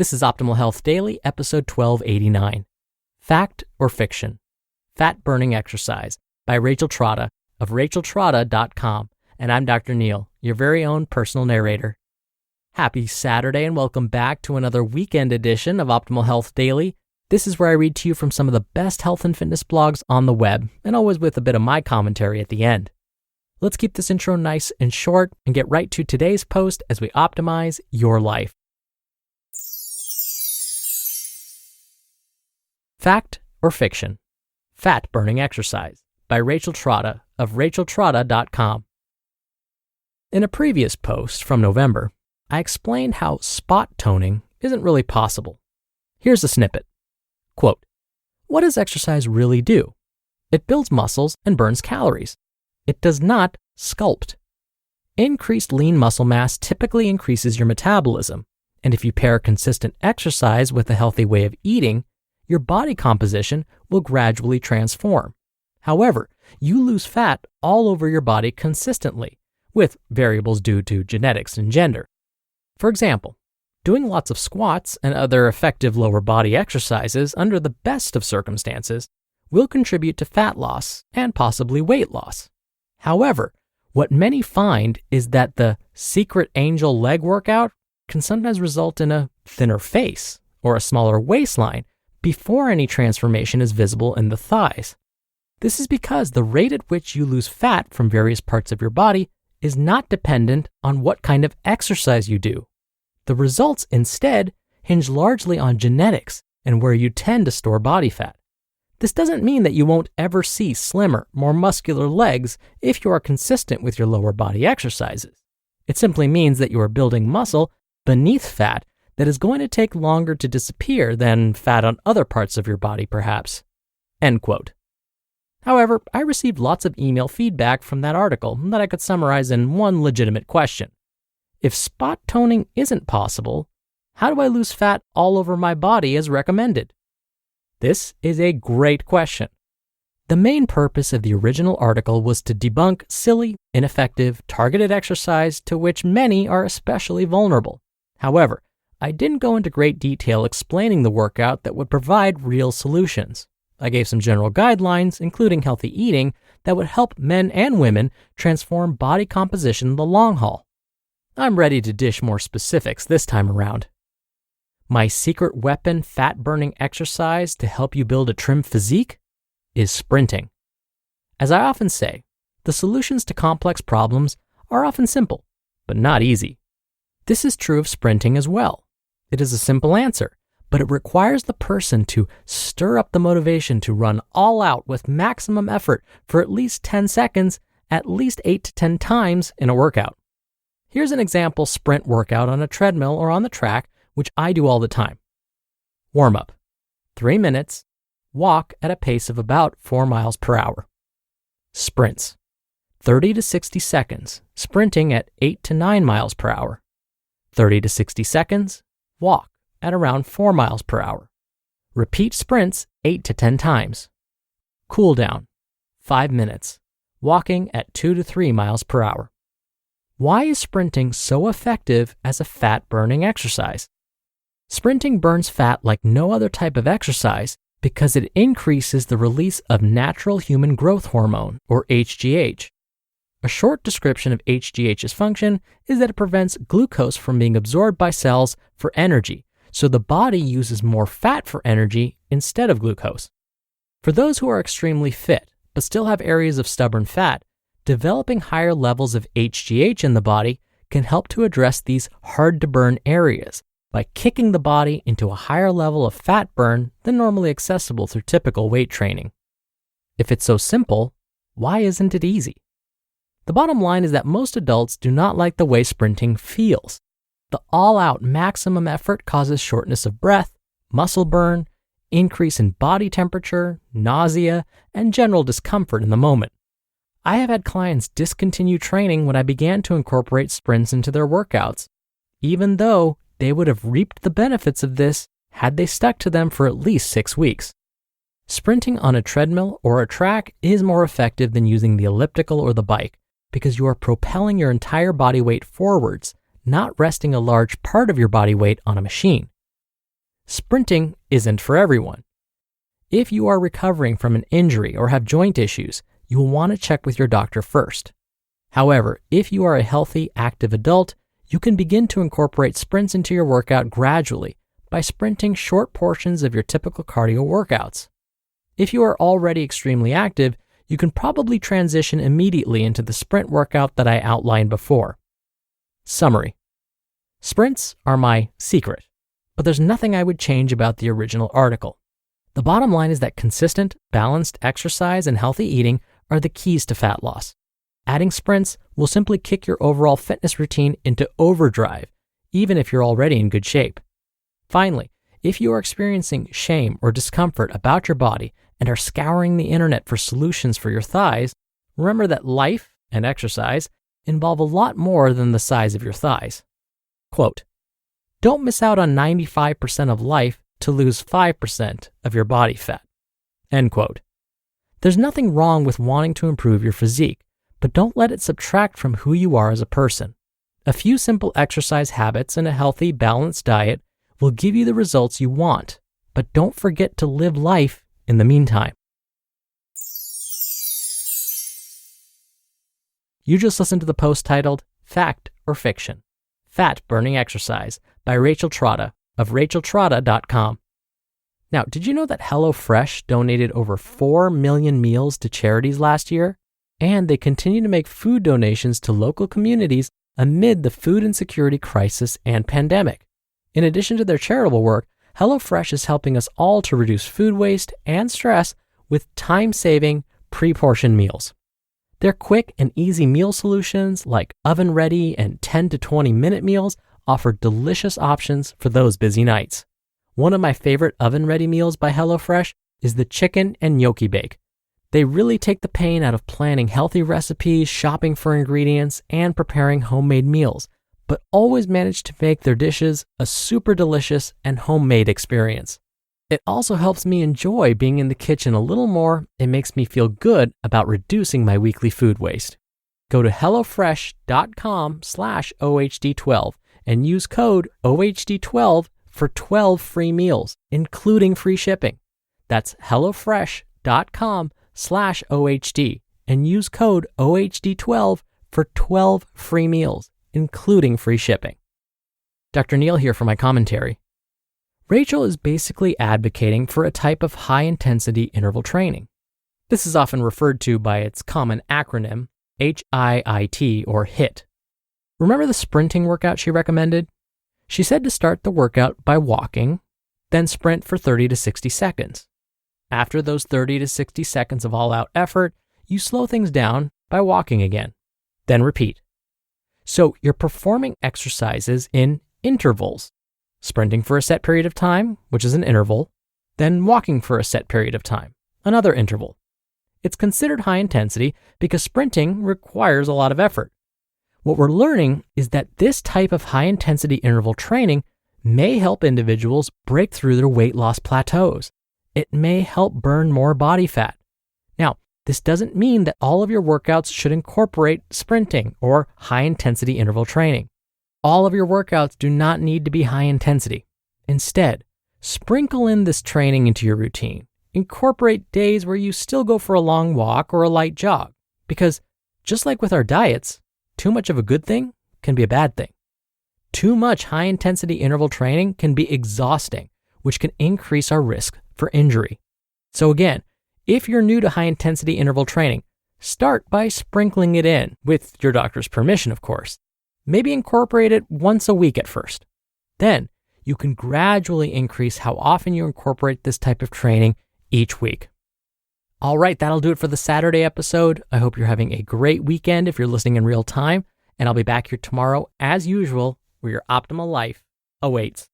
This is Optimal Health Daily, episode 1289. Fact or Fiction? Fat Burning Exercise by Rachel Trotta of racheltrotta.com. And I'm Dr. Neil, your very own personal narrator. Happy Saturday and welcome back to another weekend edition of Optimal Health Daily. This is where I read to you from some of the best health and fitness blogs on the web, and always with a bit of my commentary at the end. Let's keep this intro nice and short and get right to today's post as we optimize your life. Fact or Fiction? Fat Burning Exercise by Rachel Trotta of racheltrotta.com. In a previous post from November, I explained how spot toning isn't really possible. Here's a snippet. Quote, "What does exercise really do? It builds muscles and burns calories. It does not sculpt. Increased lean muscle mass typically increases your metabolism, and if you pair consistent exercise with a healthy way of eating, your body composition will gradually transform. However, you lose fat all over your body consistently, with variables due to genetics and gender. For example, doing lots of squats and other effective lower body exercises under the best of circumstances will contribute to fat loss and possibly weight loss. However, what many find is that the secret angel leg workout can sometimes result in a thinner face or a smaller waistline before any transformation is visible in the thighs. This is because the rate at which you lose fat from various parts of your body is not dependent on what kind of exercise you do. The results instead hinge largely on genetics and where you tend to store body fat. This doesn't mean that you won't ever see slimmer, more muscular legs if you are consistent with your lower body exercises. It simply means that you are building muscle beneath fat that is going to take longer to disappear than fat on other parts of your body, perhaps." End quote. However, I received lots of email feedback from that article that I could summarize in one legitimate question. If spot toning isn't possible, how do I lose fat all over my body as recommended? This is a great question. The main purpose of the original article was to debunk silly, ineffective, targeted exercise to which many are especially vulnerable. However, I didn't go into great detail explaining the workout that would provide real solutions. I gave some general guidelines, including healthy eating, that would help men and women transform body composition in the long haul. I'm ready to dish more specifics this time around. My secret weapon fat-burning exercise to help you build a trim physique is sprinting. As I often say, the solutions to complex problems are often simple, but not easy. This is true of sprinting as well. It is a simple answer, but it requires the person to stir up the motivation to run all out with maximum effort for at least 10 seconds, at least 8 to 10 times in a workout. Here's an example sprint workout on a treadmill or on the track, which I do all the time. Warm up, 3 minutes, walk at a pace of about 4 miles per hour. Sprints, 30 to 60 seconds, sprinting at 8 to 9 miles per hour. 30 to 60 seconds, walk at around 4 miles per hour. Repeat sprints 8 to 10 times. Cool down, 5 minutes, walking at 2 to 3 miles per hour. Why is sprinting so effective as a fat-burning exercise? Sprinting burns fat like no other type of exercise because it increases the release of natural human growth hormone, or HGH. A short description of HGH's function is that it prevents glucose from being absorbed by cells for energy, so the body uses more fat for energy instead of glucose. For those who are extremely fit but still have areas of stubborn fat, developing higher levels of HGH in the body can help to address these hard-to-burn areas by kicking the body into a higher level of fat burn than normally accessible through typical weight training. If it's so simple, why isn't it easy? The bottom line is that most adults do not like the way sprinting feels. The all-out maximum effort causes shortness of breath, muscle burn, increase in body temperature, nausea, and general discomfort in the moment. I have had clients discontinue training when I began to incorporate sprints into their workouts, even though they would have reaped the benefits of this had they stuck to them for at least 6 weeks. Sprinting on a treadmill or a track is more effective than using the elliptical or the bike because you are propelling your entire body weight forwards, not resting a large part of your body weight on a machine. sprinting isn't for everyone. If you are recovering from an injury or have joint issues, you will want to check with your doctor first. However, if you are a healthy, active adult, you can begin to incorporate sprints into your workout gradually by sprinting short portions of your typical cardio workouts. If you are already extremely active, you can probably transition immediately into the sprint workout that I outlined before. Summary. Sprints are my secret, but there's nothing I would change about the original article. The bottom line is that consistent, balanced exercise and healthy eating are the keys to fat loss. Adding sprints will simply kick your overall fitness routine into overdrive, even if you're already in good shape. Finally, if you are experiencing shame or discomfort about your body and are scouring the internet for solutions for your thighs, remember that life and exercise involve a lot more than the size of your thighs. Quote, "Don't miss out on 95% of life to lose 5% of your body fat." End quote. There's nothing wrong with wanting to improve your physique, but don't let it subtract from who you are as a person. A few simple exercise habits and a healthy, balanced diet will give you the results you want, but don't forget to live life in the meantime. You just listened to the post titled Fact or Fiction? Fat Burning Exercise by Rachel Trotta of nutritionalist.com. Now, did you know that HelloFresh donated over 4 million meals to charities last year? And they continue to make food donations to local communities amid the food insecurity crisis and pandemic. In addition to their charitable work, HelloFresh is helping us all to reduce food waste and stress with time-saving, pre-portioned meals. Their quick and easy meal solutions like oven-ready and 10 to 20-minute meals offer delicious options for those busy nights. One of my favorite oven-ready meals by HelloFresh is the chicken and gnocchi bake. They really take the pain out of planning healthy recipes, shopping for ingredients, and preparing homemade meals, but always manage to make their dishes a super delicious and homemade experience. It also helps me enjoy being in the kitchen a little more and makes me feel good about reducing my weekly food waste. Go to hellofresh.com/OHD12 and use code OHD12 for 12 free meals, including free shipping. That's hellofresh.com/OHD and use code OHD12 for 12 free meals, including free shipping. Dr. Neal here for my commentary. Rachel is basically advocating for a type of high-intensity interval training. This is often referred to by its common acronym, HIIT or HIIT. Remember the sprinting workout she recommended? She said to start the workout by walking, then sprint for 30 to 60 seconds. After those 30 to 60 seconds of all-out effort, you slow things down by walking again, then repeat. So you're performing exercises in intervals, sprinting for a set period of time, which is an interval, then walking for a set period of time, another interval. It's considered high intensity because sprinting requires a lot of effort. What we're learning is that this type of high-intensity interval training may help individuals break through their weight loss plateaus. It may help burn more body fat. Now, this doesn't mean that all of your workouts should incorporate sprinting or high-intensity interval training. All of your workouts do not need to be high intensity. Instead, sprinkle in this training into your routine. Incorporate days where you still go for a long walk or a light jog, because just like with our diets, too much of a good thing can be a bad thing. Too much high-intensity interval training can be exhausting, which can increase our risk for injury. So again, if you're new to high-intensity interval training, start by sprinkling it in, with your doctor's permission, of course. Maybe incorporate it once a week at first. Then, you can gradually increase how often you incorporate this type of training each week. All right, that'll do it for the Saturday episode. I hope you're having a great weekend if you're listening in real time, and I'll be back here tomorrow as usual, where your optimal life awaits.